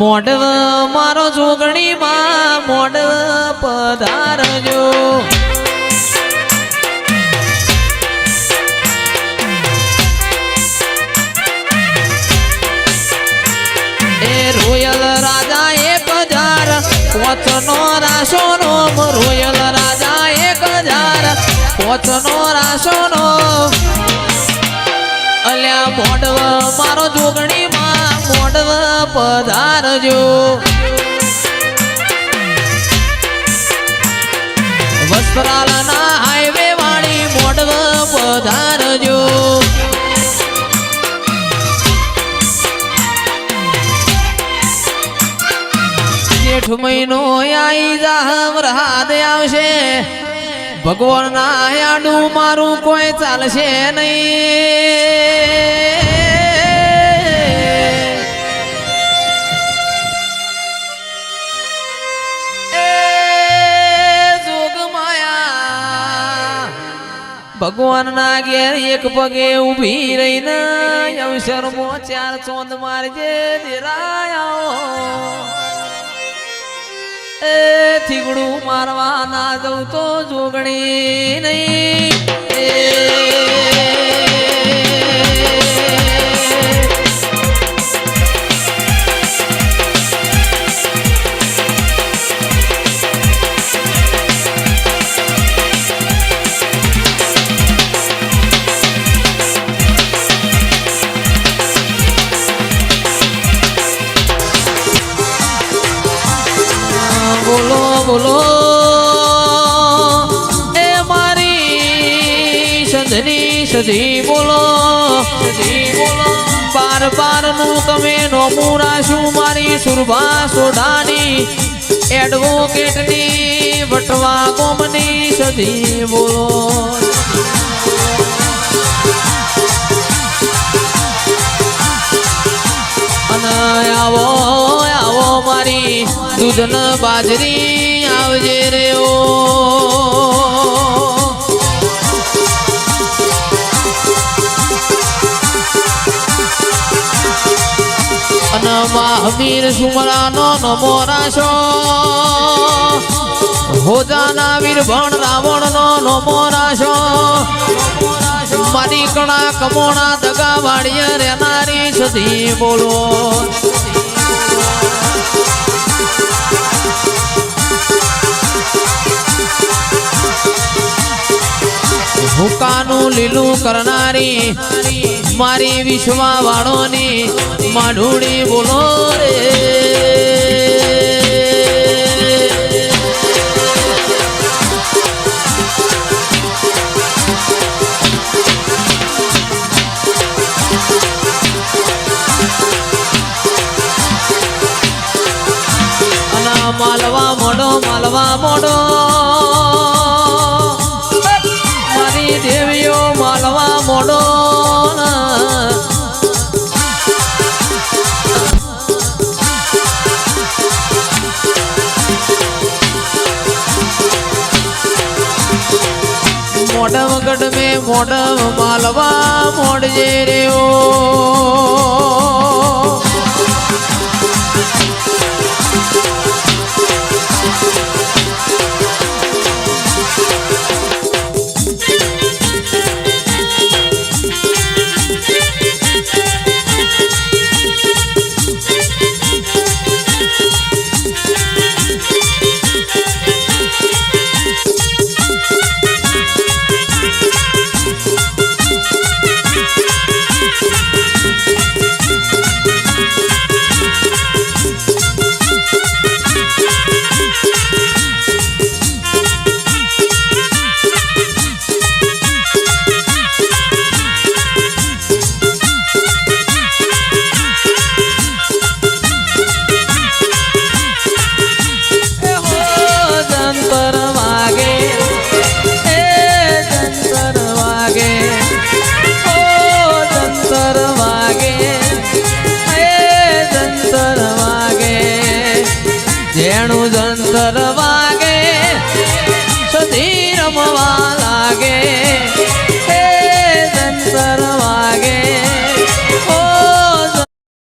મોઢવ મારો જોગણી માં મોઢવ પધારજો એ રોયલ રાજા 1000 પોચનો રાસો નો રોયલ રાજા 1000 પોચનો રાસો નો અલ્યા મોઢવ મારો જોગણી માં મોઢવ પધારજો વસ્ત્રાલના હાઈવે વાળી મોઢવ પધારજો જેઠ મહિનો આઈ જામ રાત આવશે ભગવાન ના આડું મારું કોઈ ચાલશે નહીં ભગવાન ના ઘેર એક પગે ઉભી રહીને અવસર મો 4 ચોંદ મારજે દેરાયો એ થીગડું મારવા ના દઉં તો જોગણી નહીં બોલો બોલો એ મારી સંધની સધી બોલો બાર બાર નું તમે નોમું રાશું મારી સુરભા સોઢાની એડવોકેટની વટવા ગોમની સધી બોલો અને આવો આવો મારી દૂધ ન બાજરી આવજે રે ઓ અને મહાવીર સુમરાનો નમો રાશો હોજાના વીર ભણ રાવણ નો નમો રાશો મારી કણા કમોણા દગા વાળીએ રેનારી સધી બોલો હુકાનું લીલું કરનારી મારી વિશ્વા વાળોની માઢુડી બોલો રે માલવા મોડો મારી દેવીઓ માલવા મોડો મોડવ ગઢ में મોડવ માલવા મોડજે રે ઓ